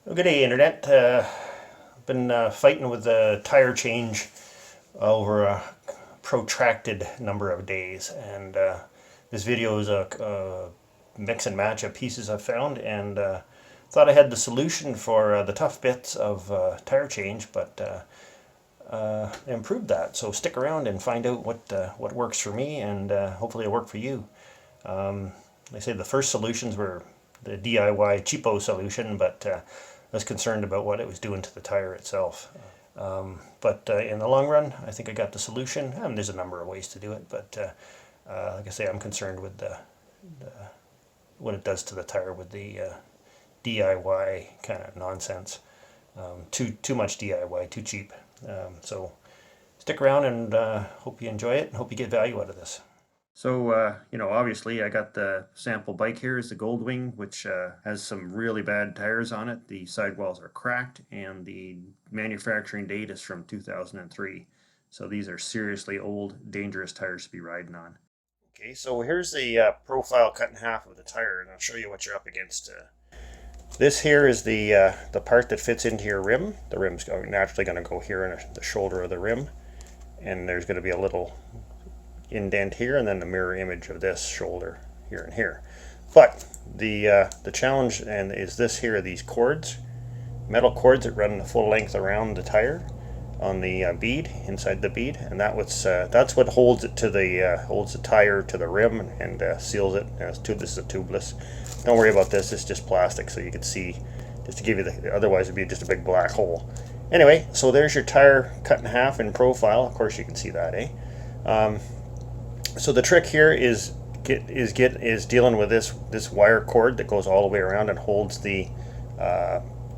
Well, good day, Internet. Been fighting with the tire change over a protracted number of days, and this video is a mix and match of pieces I've found, and thought I had the solution for the tough bits of tire change, but improved that. So stick around and find out what works for me, and hopefully it'll work for you. They say the first solutions were the DIY cheapo solution, but I was concerned about what it was doing to the tire itself. But in the long run, I think I got the solution. There's a number of ways to do it, but like I say, I'm concerned with what it does to the tire with the DIY kind of nonsense. Too much DIY, too cheap. So stick around and hope you enjoy it and hope you get value out of this. So, obviously I got the sample bike here is the Goldwing, which has some really bad tires on it. The sidewalls are cracked and the manufacturing date is from 2003. So these are seriously old, dangerous tires to be riding on. Okay, so here's the profile cut in half of the tire, and I'll show you what you're up against. This here is the part that fits into your rim. The rim's naturally going to go here in the shoulder of the rim, and there's going to be a little indent here, and then the mirror image of this shoulder here and here. But the challenge and is this here, these cords, metal cords that run the full length around the tire on the bead, inside the bead, and that's what holds it to the holds the tire to the rim and seals it. This is a tubeless. Don't worry about this. It's just plastic, so you can see, just to give you the. Otherwise, it'd be just a big black hole. Anyway, so there's your tire cut in half in profile. Of course, you can see that, eh? So the trick here is dealing with this wire cord that goes all the way around and holds the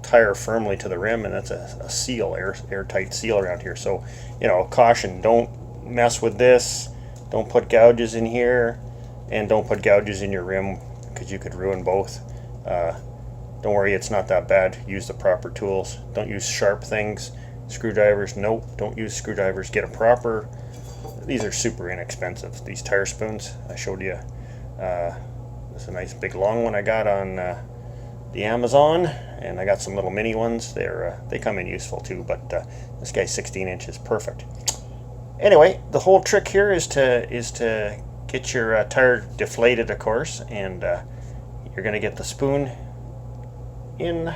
tire firmly to the rim, and that's a seal, airtight seal around here. So, caution: don't mess with this. Don't put gouges in here, and don't put gouges in your rim because you could ruin both. Don't worry, it's not that bad. Use the proper tools. Don't use sharp things. Screwdrivers, nope. Don't use screwdrivers. Get a proper. These are super inexpensive. These tire spoons I showed you. This is a nice big long one I got on the Amazon, and I got some little mini ones. They come in useful too, but this guy's 16 inches, perfect. Anyway, the whole trick here is to get your tire deflated, of course, and you're going to get the spoon in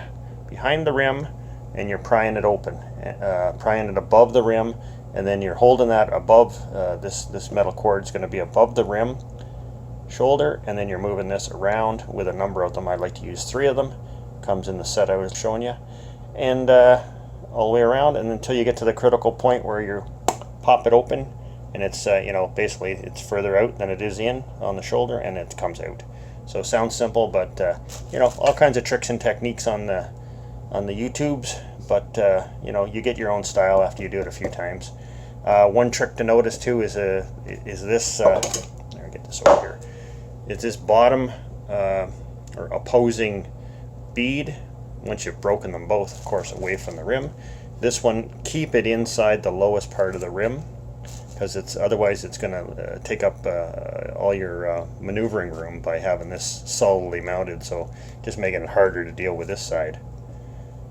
behind the rim, and you're prying it open, prying it above the rim. And then you're holding that above, this metal cord is going to be above the rim shoulder, and then you're moving this around with a number of them. I like to use 3 of them. Comes in the set I was showing you. And all the way around, and until you get to the critical point where you pop it open, and it's, basically it's further out than it is in on the shoulder, and it comes out. So it sounds simple, but, all kinds of tricks and techniques on the YouTubes, but, you get your own style after you do it a few times. One trick to notice too is this. Let me get this over here. Is this bottom or opposing bead? Once you've broken them both, of course, away from the rim. This one, keep it inside the lowest part of the rim, because otherwise it's going to take up all your maneuvering room by having this solidly mounted. So just making it harder to deal with this side.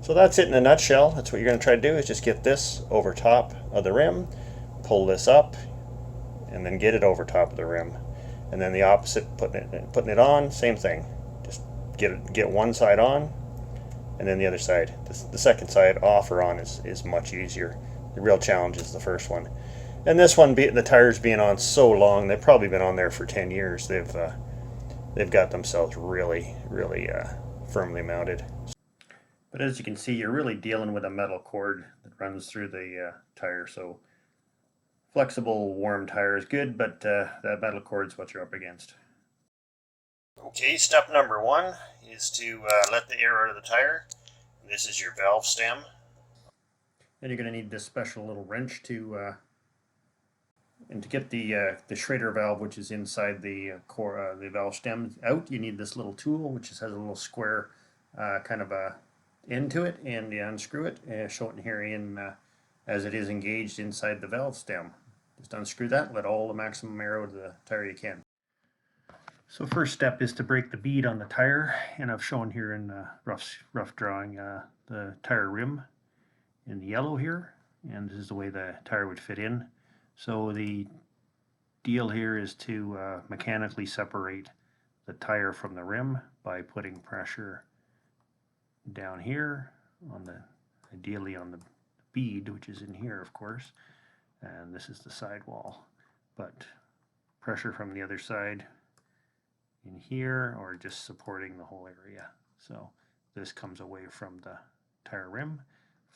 So that's it in a nutshell. That's what you're going to try to do, is just get this over top of the rim, pull this up, and then get it over top of the rim. And then the opposite, putting it on, same thing. Just get one side on, and then the other side. The second side, off or on, is much easier. The real challenge is the first one. And this one, the tires being on so long, they've probably been on there for 10 years. They've got themselves really, really firmly mounted. But as you can see, you're really dealing with a metal cord that runs through the tire. So flexible, warm tire is good, but that metal cord is what you're up against. Okay, step number 1 is to let the air out of the tire. This is your valve stem. Then you're going to need this special little wrench to get the Schrader valve, which is inside the valve stem, out. You need this little tool, which has a little square kind of a into it, and you unscrew it, show it here as it is engaged inside the valve stem. Just unscrew that, let all the maximum air out of the tire you can. So first step is to break the bead on the tire, and I've shown here in rough drawing the tire rim in yellow here, and this is the way the tire would fit in. So the deal here is to mechanically separate the tire from the rim by putting pressure down here on the, ideally on the bead, which is in here of course, and this is the sidewall, but pressure from the other side in here, or just supporting the whole area. So this comes away from the tire rim,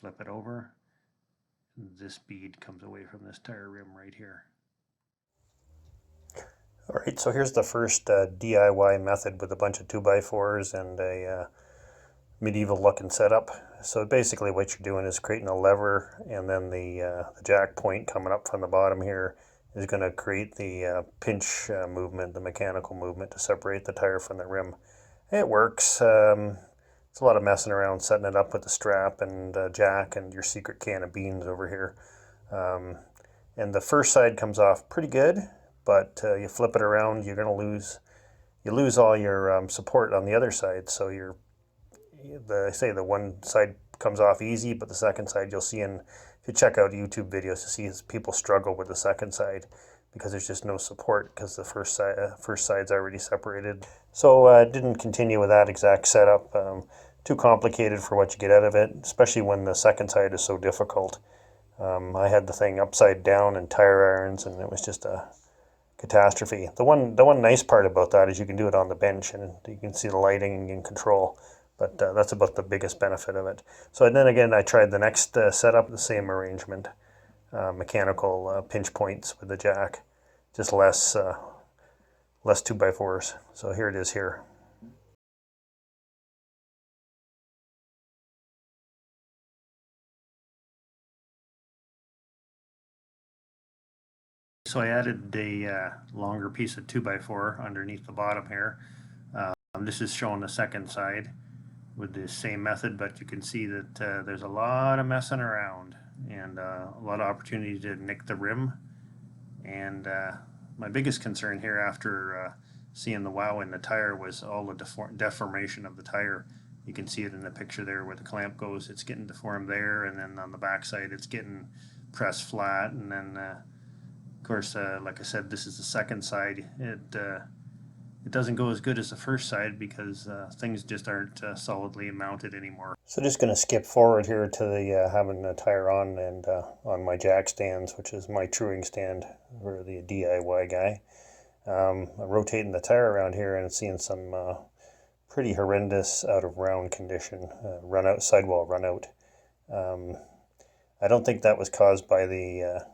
flip it over, this bead comes away from this tire rim right here. Alright, so here's the first DIY method with a bunch of 2x4s and a medieval looking setup. So basically what you're doing is creating a lever, and then the jack point coming up from the bottom here is going to create the pinch movement, the mechanical movement to separate the tire from the rim. It works. It's a lot of messing around setting it up with the strap and jack and your secret can of beans over here. And the first side comes off pretty good, but you flip it around, you're going to lose all your support on the other side. So the one side comes off easy, but the second side you'll see if you check out YouTube videos, you see people struggle with the second side because there's just no support because the first side's already separated. So I didn't continue with that exact setup. Too complicated for what you get out of it, especially when the second side is so difficult. I had the thing upside down and tire irons, and it was just a catastrophe. The one nice part about that is you can do it on the bench, and you can see the lighting and control. But that's about the biggest benefit of it. So then again, I tried the next setup, the same arrangement, mechanical pinch points with the jack, just less 2x4s. So here it is here. So I added a longer piece of 2x4 underneath the bottom here. This is showing the second side with the same method, but you can see that there's a lot of messing around and a lot of opportunity to nick the rim. And my biggest concern here after seeing the wow in the tire was all the deformation of the tire. You can see it in the picture there where the clamp goes. It's getting deformed there, and then on the back side it's getting pressed flat, and then of course like I said, this is the second side. It doesn't go as good as the first side because things just aren't solidly mounted anymore. So just going to skip forward here to the having the tire on and on my jack stands, which is my truing stand for the DIY guy. I'm rotating the tire around here and seeing some pretty horrendous out of round condition, sidewall run out. I don't think that was caused by the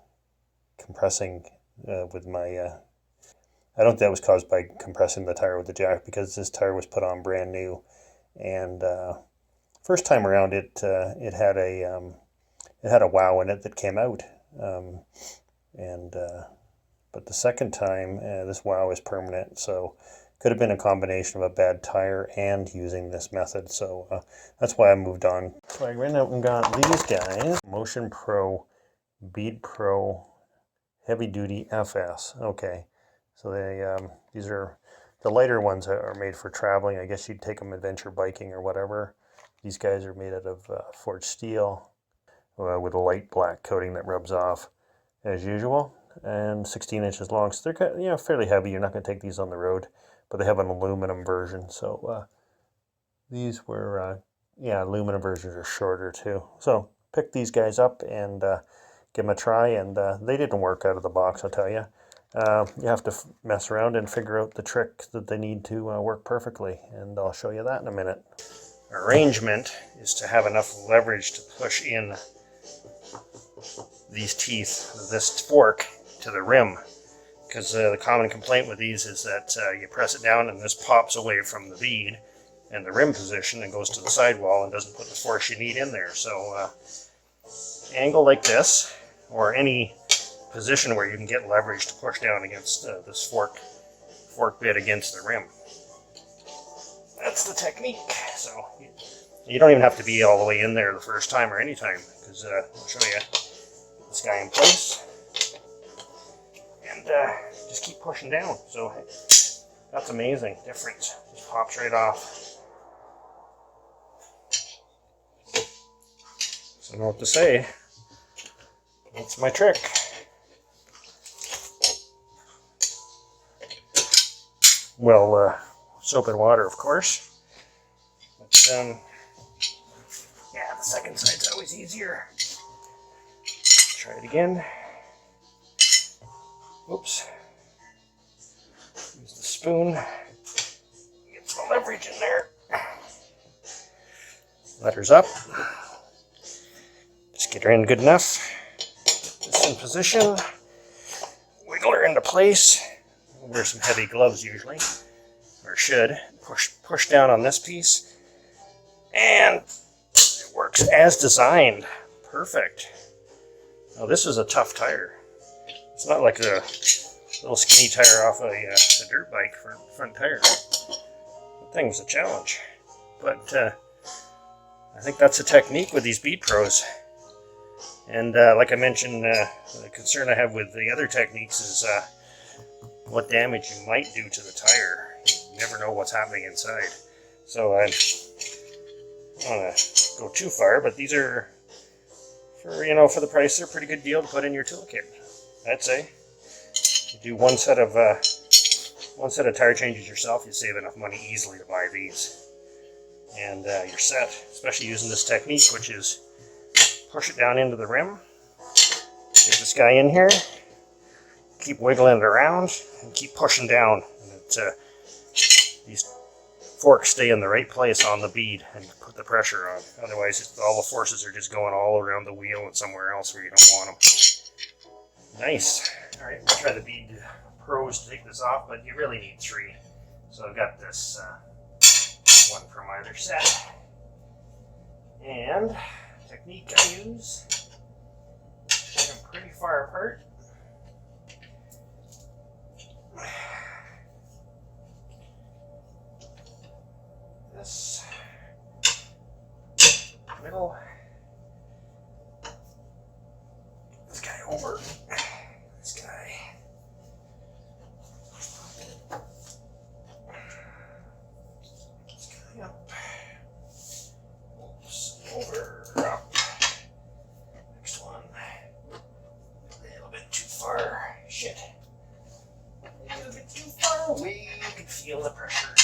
compressing with my I don't think that was caused by compressing the tire with the jack, because this tire was put on brand new, and first time around it had a wow in it that came out, but the second time this wow is permanent. So could have been a combination of a bad tire and using this method. So that's why I moved on. So I went out and got these guys, Motion Pro Bead Pro Heavy Duty FS. Okay. So these are the lighter ones are made for traveling. I guess you'd take them adventure biking or whatever. These guys are made out of forged steel with a light black coating that rubs off as usual, and 16 inches long. So they're fairly heavy. You're not going to take these on the road, but they have an aluminum version. So these were aluminum versions are shorter too. So pick these guys up and give them a try, and they didn't work out of the box, I'll tell you. You have to mess around and figure out the trick that they need to work perfectly, and I'll show you that in a minute. Arrangement is to have enough leverage to push in these teeth, this fork, to the rim, because the common complaint with these is that you press it down and this pops away from the bead and the rim position and goes to the sidewall and doesn't put the force you need in there. So angle like this, or any position where you can get leverage to push down against this fork bit against the rim. That's the technique. So you don't even have to be all the way in there the first time or any time, because I'll show you this guy in place and just keep pushing down. So That's amazing. Difference. Just pops right off. So I know what to say. That's my trick. Well, soap and water, of course. But, yeah, the second side's always easier. Try it again. Oops. Use the spoon. Get some leverage in there. Letters up. Just get her in good enough. Get this in position. Wiggle her into place. Wear some heavy gloves usually, or should. Push down on this piece, and it works as designed. Perfect. Now this is a tough tire. It's not like a little skinny tire off a dirt bike for front tire. That thing was a challenge, but I think that's a technique with these Bead Pros. And like I mentioned, the concern I have with the other techniques is what damage you might do to the tire. You never know what's happening inside. So I don't want to go too far, but these are, for the price, they're a pretty good deal to put in your toolkit, I'd say. You do one set of tire changes yourself, you save enough money easily to buy these. And you're set, especially using this technique, which is push it down into the rim, get this guy in here, keep wiggling it around, and keep pushing down. And these forks stay in the right place on the bead and put the pressure on. Otherwise, all the forces are just going all around the wheel and somewhere else where you don't want them. Nice. All right, we'll try the Bead Pros to take this off, but you really need 3. So I've got this one from either set. And technique I use, get them pretty far apart. This middle, this guy over, this guy, this guy up, oops, over, up, next one, a little bit too far, shit, a little bit too far away, you can feel the pressure.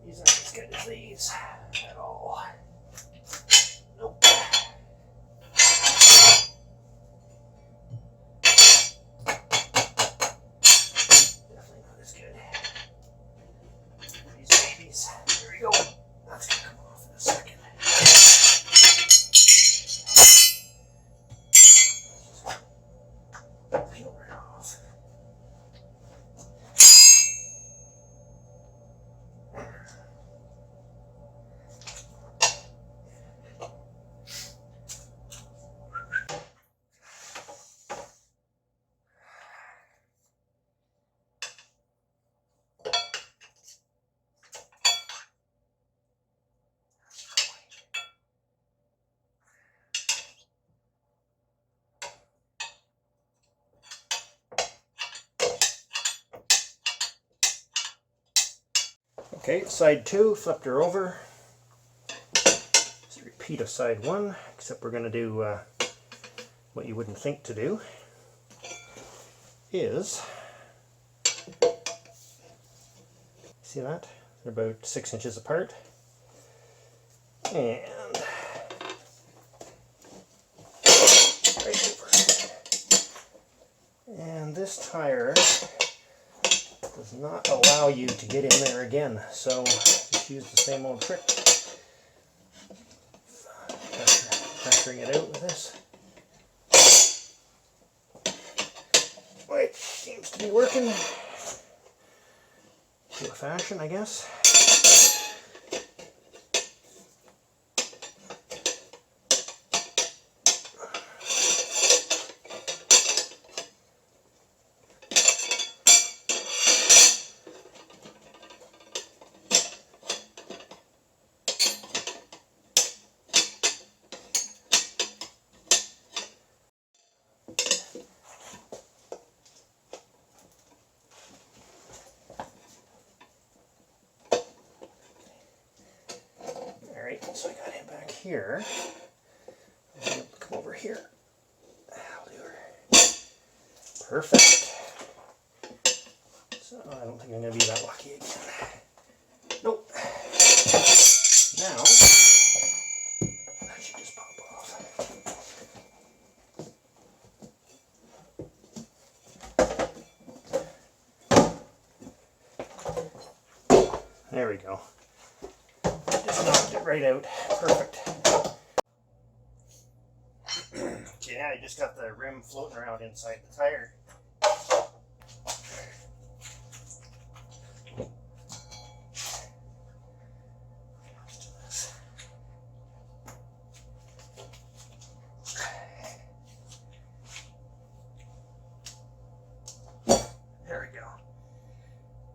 These aren't as good as these at all. Nope. Definitely not as good. These babies. There we go. That's going to come off in a second. Peel right off. Okay, side 2, flipped her over. Just a repeat of side 1, except we're going to do what you wouldn't think to do is, see that? They're about 6 inches apart. And right over. And this tire does not allow you to get in there again, so just use the same old trick. Pressuring it out with this, which seems to be working to a fashion, I guess. here. Come over here. That'll do her. Perfect. So I don't think I'm going to be that lucky again. Nope. Now, that should just pop off. There we go. Just knocked it right out. Perfect. Yeah, I just got the rim floating around inside the tire. There we go.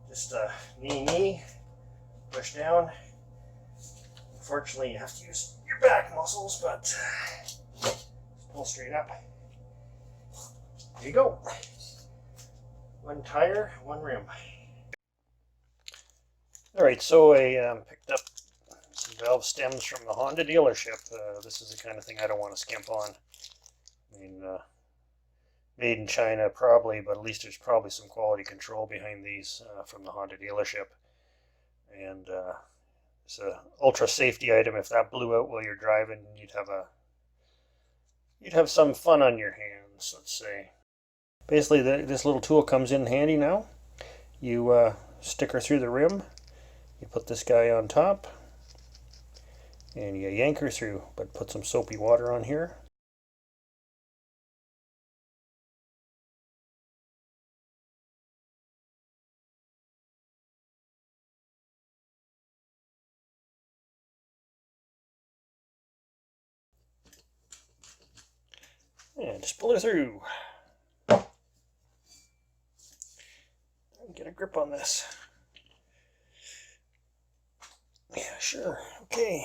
Just knee, push down. Unfortunately, you have to use your back muscles, but pull straight up. There you go. One tire, one rim. Alright, so I picked up some valve stems from the Honda dealership. This is the kind of thing I don't want to skimp on. I mean, made in China probably, but at least there's probably some quality control behind these from the Honda dealership. And it's an ultra safety item. If that blew out while you're driving, you'd have some fun on your hands, let's say. Basically, this little tool comes in handy now. You stick her through the rim, you put this guy on top, and you yank her through, but put some soapy water on here. And just pull her through. Get a grip on this. Yeah, sure. Okay.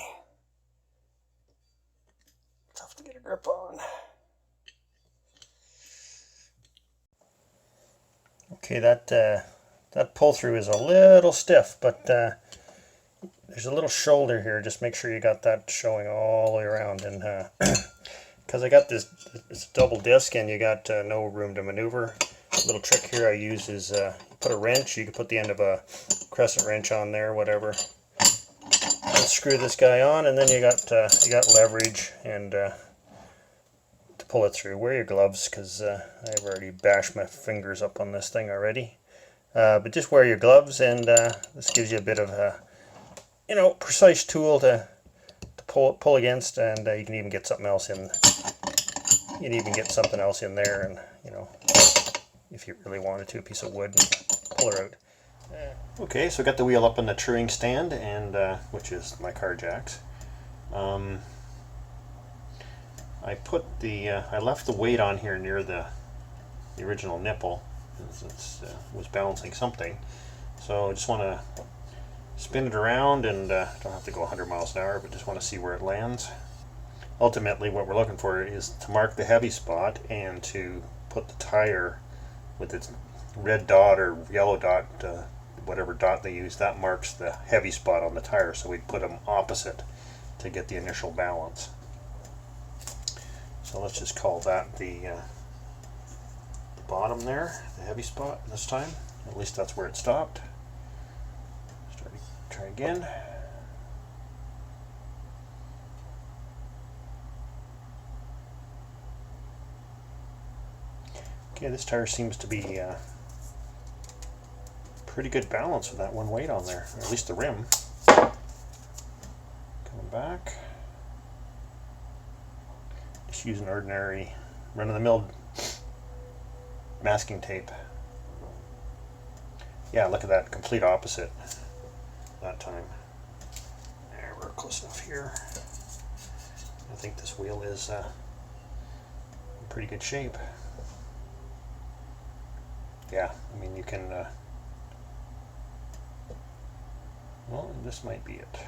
Tough to get a grip on. Okay, that pull through is a little stiff, but there's a little shoulder here. Just make sure you got that showing all the way around. And because I got this double disc and you got no room to maneuver. A little trick here I use is put a wrench. You can put the end of a crescent wrench on there, whatever. And screw this guy on, and then you got leverage and to pull it through. Wear your gloves because I've already bashed my fingers up on this thing already. But just wear your gloves, and this gives you a bit of a precise tool to pull against, and you can even get something else in. You can even get something else in there, and if you really wanted to, a piece of wood, and pull her out. Okay, so I got the wheel up on the truing stand, and which is my car jacks. I left the weight on here near the original nipple. It was balancing something, so I just want to spin it around, and don't have to go 100 miles an hour, but just want to see where it lands. Ultimately, what we're looking for is to mark the heavy spot and to put the tire with its red dot or yellow dot, whatever dot they use, that marks the heavy spot on the tire, so we put them opposite to get the initial balance. So let's just call that the bottom there, the heavy spot this time. At least that's where it stopped. Try again. Okay, this tire seems to be pretty good balance with that one weight on there, or at least the rim. Coming back. Just using ordinary run-of-the-mill masking tape. Yeah, look at that, complete opposite that time. There, we're close enough here. I think this wheel is in pretty good shape. Yeah, I mean, you can well, this might be it.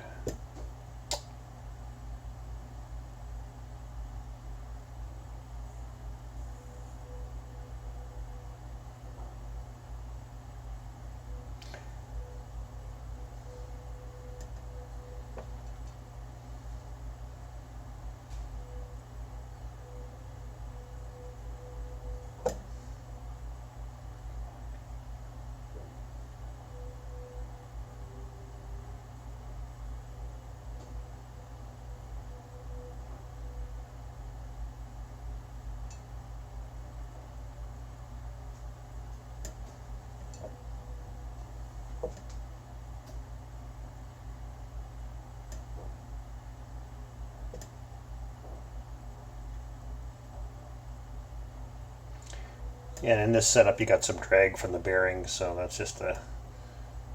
And in this setup you got some drag from the bearing, so that's just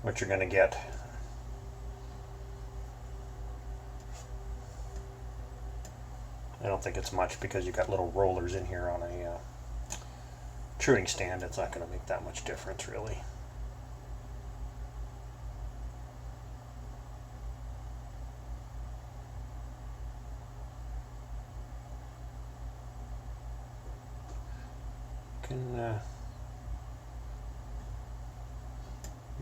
what you're going to get. I don't think it's much because you got little rollers in here on a truing stand. It's not going to make that much difference really.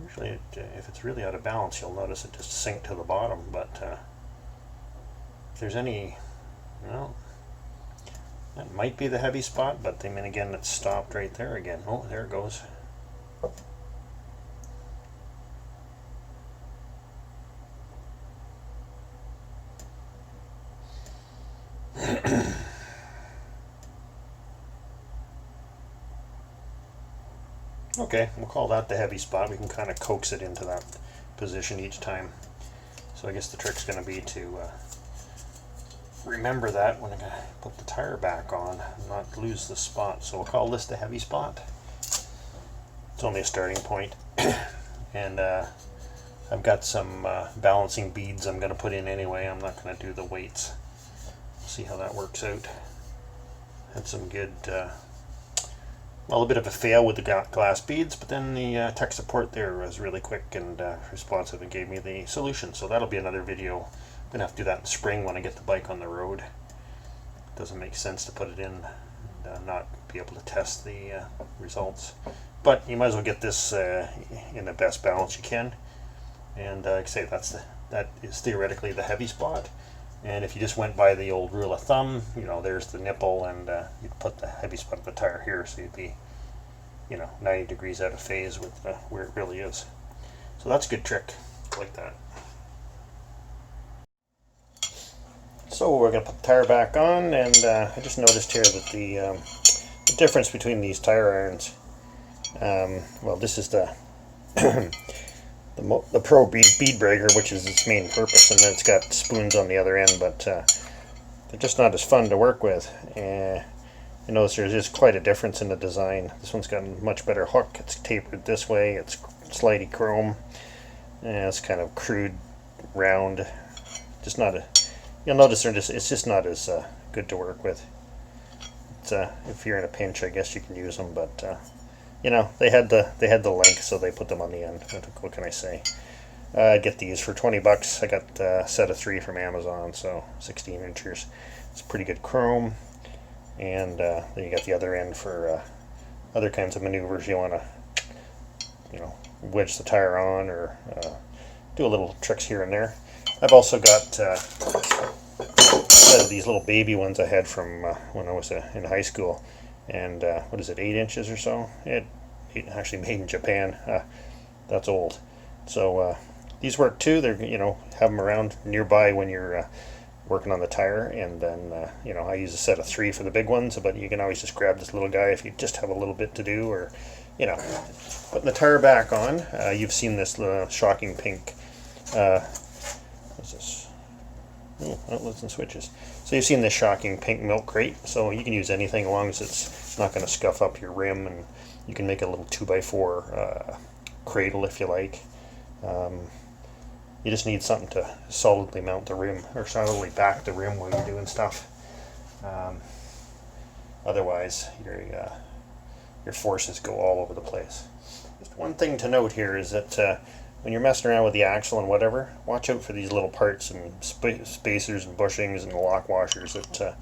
Usually if it's really out of balance, you'll notice it just sink to the bottom, but if there's any, well, that might be the heavy spot, but then again it's stopped right there again. Oh, there it goes. Okay, we'll call that the heavy spot. We can kind of coax it into that position each time. So I guess the trick's going to be to remember that when I put the tire back on, not lose the spot. So we'll call this the heavy spot. It's only a starting point. And I've got some balancing beads I'm going to put in anyway. I'm not going to do the weights. See how that works out. Had some good... well, a bit of a fail with the glass beads, but then the tech support there was really quick and responsive and gave me the solution. So that'll be another video. I'm going to have to do that in the spring when I get the bike on the road. It doesn't make sense to put it in and not be able to test the results. But you might as well get this in the best balance you can. And like I say, that is theoretically the heavy spot. And if you just went by the old rule of thumb, you know, there's the nipple, and you'd put the heavy spot of the tire here, so you'd be, you know, 90 degrees out of phase with where it really is. So that's a good trick, like that. So we're going to put the tire back on, and I just noticed here that the difference between these tire irons, well, this is the the Pro bead breaker, which is its main purpose, and then it's got spoons on the other end, but they're just not as fun to work with. You notice there's just quite a difference in the design. This one's got a much better hook. It's tapered this way. It's slidey chrome. It's kind of crude, round. Just not a. You'll notice it's just not as good to work with. It's, if you're in a pinch, I guess you can use them, but. You know, they had the length, so they put them on the end. What can I say? I get these for 20 bucks. I got a set of 3 from Amazon, so 16 inches. It's pretty good chrome. And then you got the other end for other kinds of maneuvers. You want to, you know, wedge the tire on or do a little tricks here and there. I've also got a set of these little baby ones I had from when I was in high school. And what is it, 8 inches or so? It actually made in Japan. That's old. So these work too. They're, you know, have them around nearby when you're working on the tire. And then you know, I use a set of 3 for the big ones, but you can always just grab this little guy if you just have a little bit to do, or, you know, putting the tire back on. You've seen this shocking pink. What's this? Oh, outlets and switches. So you've seen this shocking pink milk crate, so you can use anything as long as it's not going to scuff up your rim, and you can make a little 2x4 cradle if you like. You just need something to solidly mount the rim, or solidly back the rim while you're doing stuff. Otherwise, your forces go all over the place. Just one thing to note here is that when you're messing around with the axle and whatever, watch out for these little parts and spacers and bushings and lock washers that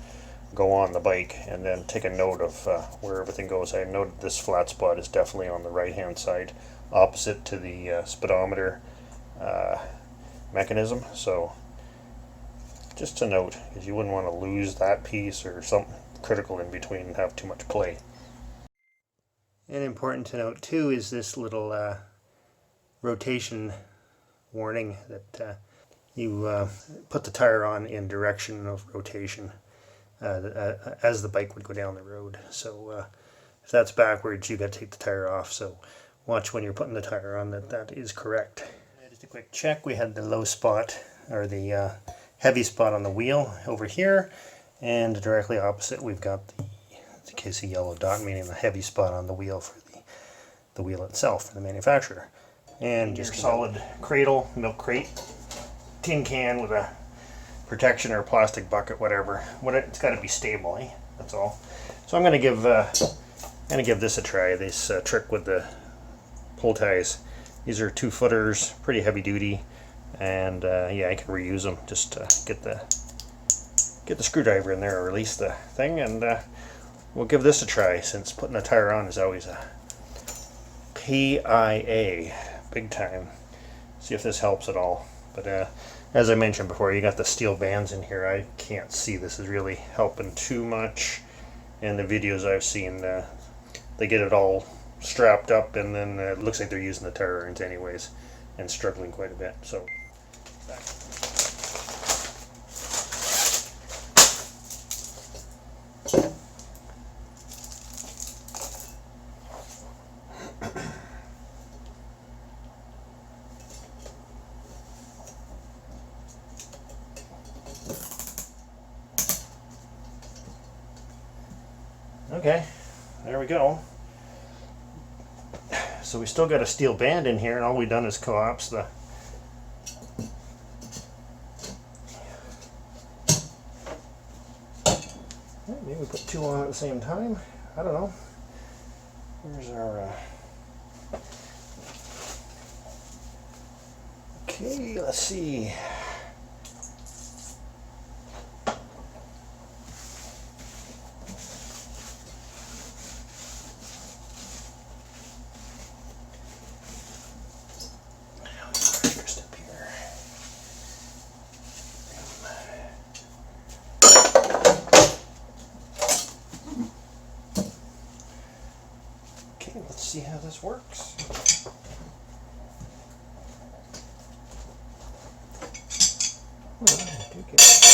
go on the bike, and then take a note of where everything goes. I noted this flat spot is definitely on the right hand side, opposite to the speedometer mechanism. So just to note, because you wouldn't want to lose that piece or something critical in between and have too much play. And important to note too is this little rotation warning that you put the tire on in direction of rotation as the bike would go down the road. So if that's backwards, you got to take the tire off. So watch when you're putting the tire on that is correct. Just a quick check. We had the low spot, or the heavy spot on the wheel over here, and directly opposite we've got the, in case a yellow dot, meaning the heavy spot on the wheel for the wheel itself for the manufacturer. And just solid cradle, milk crate, tin can with a protection or a plastic bucket, whatever. It's got to be stable, eh? That's all. So I'm going to give this a try. This trick with the pull ties. These are 2-footers, pretty heavy duty, and yeah, I can reuse them. Just get the screwdriver in there, or release the thing, and we'll give this a try. Since putting a tire on is always a PIA, big time. See if this helps at all. But as I mentioned before, you got the steel bands in here. I can't see this is really helping too much. And the videos I've seen, they get it all strapped up, and then it looks like they're using the tire irons anyways, and struggling quite a bit. So. Okay, there we go. So we still got a steel band in here, and all we've done is collapse the maybe we put 2 on at the same time. I don't know. Where's our okay, let's see. Let's see how this works. I do get it.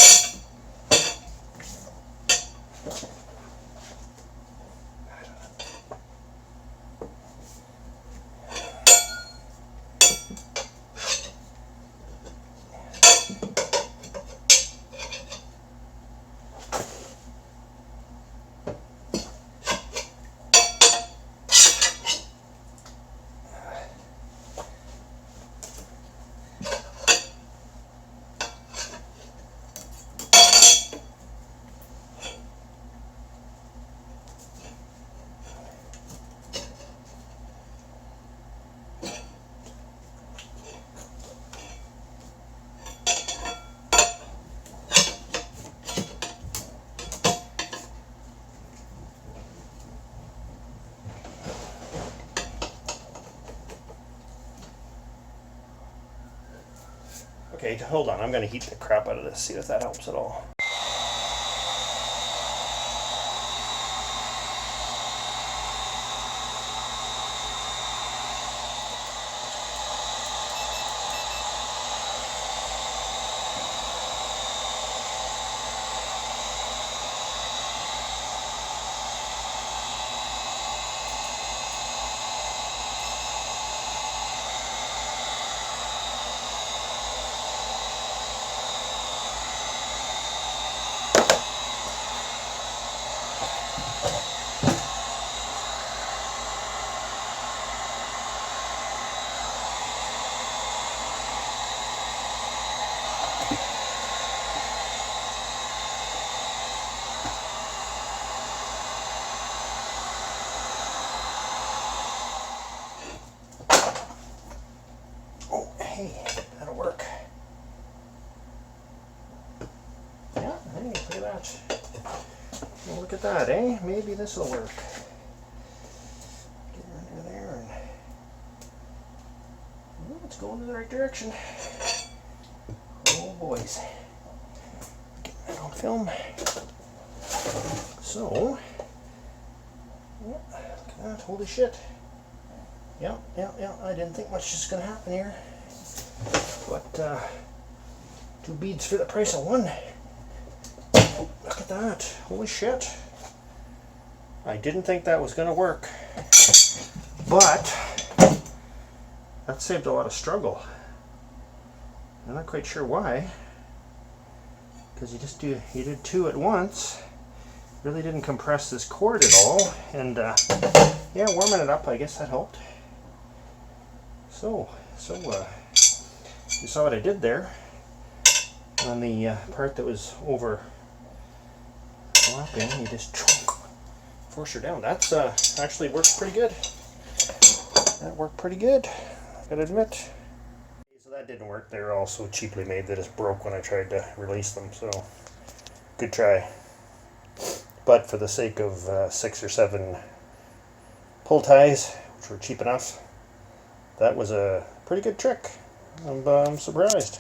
Okay, hold on. I'm going to heat the crap out of this, see if that helps at all. Hey, that'll work. Yeah, hey, look at that. Well, look at that, eh? Maybe this will work. Get her under there, and well, it's going in the right direction. Oh, boys. Getting that on film. So, yeah, look at that. Holy shit. Yeah, I didn't think much was going to happen here. But, 2 beads for the price of 1. Look at that. Holy shit. I didn't think that was going to work. But that saved a lot of struggle. I'm not quite sure why, because you did two at once. Really didn't compress this cord at all, and yeah, warming it up, I guess that helped. So you saw what I did there on the part that was overlapping. You just force her down. That's actually works pretty good. That worked pretty good, I gotta admit. So that didn't work. They're all so cheaply made that it broke when I tried to release them. So good try. But for the sake of 6 or 7 pull ties, which were cheap enough, that was a pretty good trick. I'm surprised.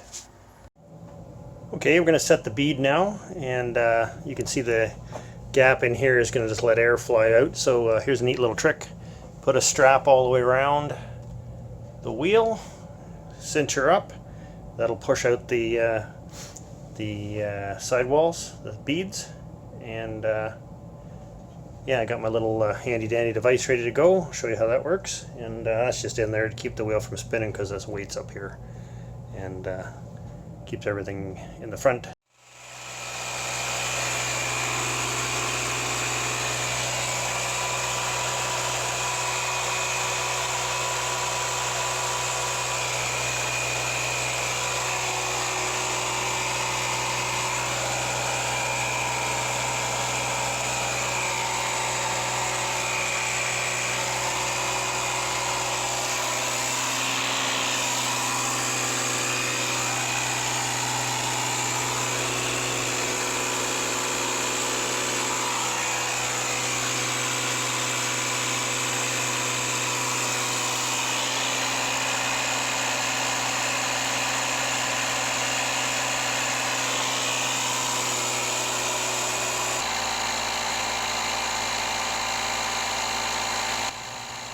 Okay, we're going to set the bead now, and you can see the gap in here is going to just let air fly out. So here's a neat little trick. Put a strap all the way around the wheel, cinch her up. That'll push out the sidewalls, the beads, and yeah, I got my little handy dandy device ready to go. I'll show you how that works, and that's just in there to keep the wheel from spinning because this weight's up here, and keeps everything in the front.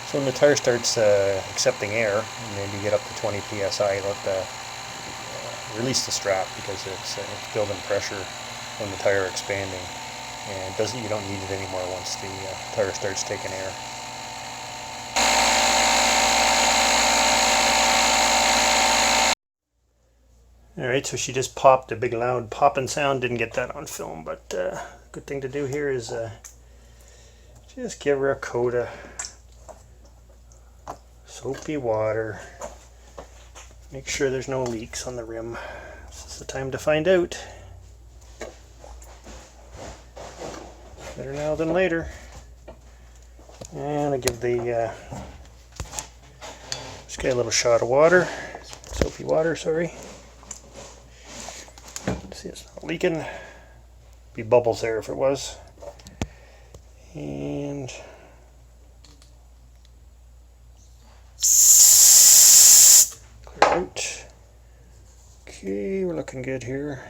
So when the tire starts accepting air, and maybe get up to 20 psi, release the strap, because it's building pressure when the tire expanding, and you don't need it anymore once the tire starts taking air. Alright, so she just popped a big loud popping sound. Didn't get that on film, but good thing to do here is just give her a coat of soapy water. Make sure there's no leaks on the rim. This is the time to find out. Better now than later. And I give the this guy a little shot of water, soapy water, sorry. See, it's not leaking. Be bubbles there if it was. And clear out. Okay, we're looking good here.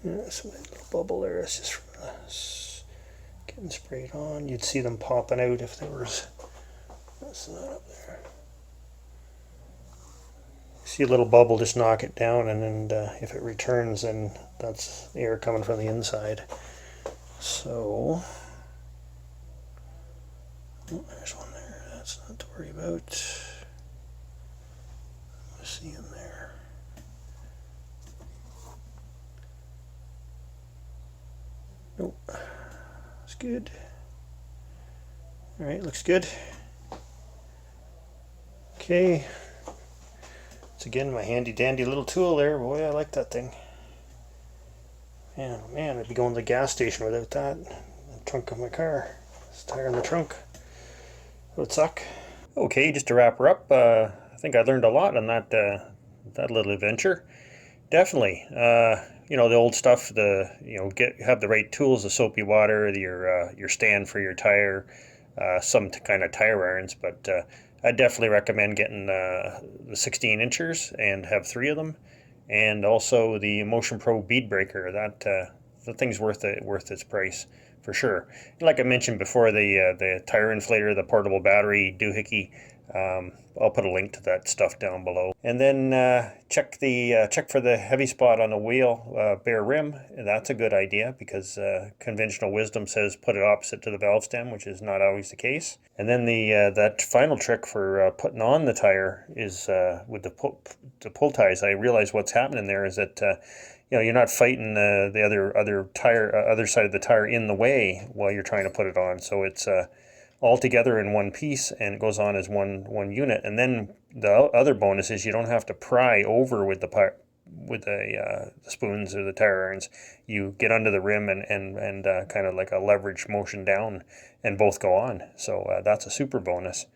Yeah, so that little bubble there is just from this getting sprayed on. You'd see them popping out if there was. That's not up there. See a little bubble, just knock it down, and then if it returns, then that's air coming from the inside. So, oh, there's one there. That's not to worry about. Let's see in there. Nope. That's good. All right, looks good. Okay. It's again my handy dandy little tool there. Boy, I like that thing. Man, oh man, I'd be going to the gas station without that. In the trunk of my car. This tire in the trunk. That would suck. Okay, just to wrap her up, I think I learned a lot on that that little adventure. Definitely, you know, the old stuff. Have the right tools: the soapy water, your stand for your tire, some kind of tire irons. But I definitely recommend getting the 16 inchers and have 3 of them, and also the Motion Pro bead breaker. The thing's worth its price for sure. And like I mentioned before, the tire inflator, the portable battery doohickey, I'll put a link to that stuff down below. And then check for the heavy spot on the wheel bare rim. That's a good idea because conventional wisdom says put it opposite to the valve stem, which is not always the case. And then that final trick for putting on the tire is with the pull ties. I realize what's happening there is that you're not fighting the other side of the tire in the way while you're trying to put it on. So it's all together in one piece, and it goes on as one unit. And then the other bonus is you don't have to pry over with the spoons or the tire irons. You get under the rim and kind of like a leverage motion down, and both go on. So that's a super bonus.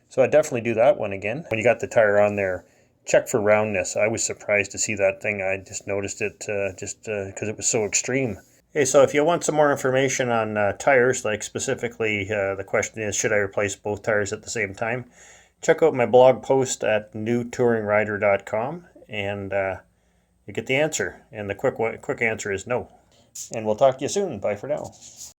So I definitely do that one again. When you got the tire on there, check for roundness. I was surprised to see that thing. I just noticed it because it was so extreme. Okay, so if you want some more information on tires, like specifically the question is, should I replace both tires at the same time? Check out my blog post at newtouringrider.com, and you get the answer. And the quick answer is no. And we'll talk to you soon. Bye for now.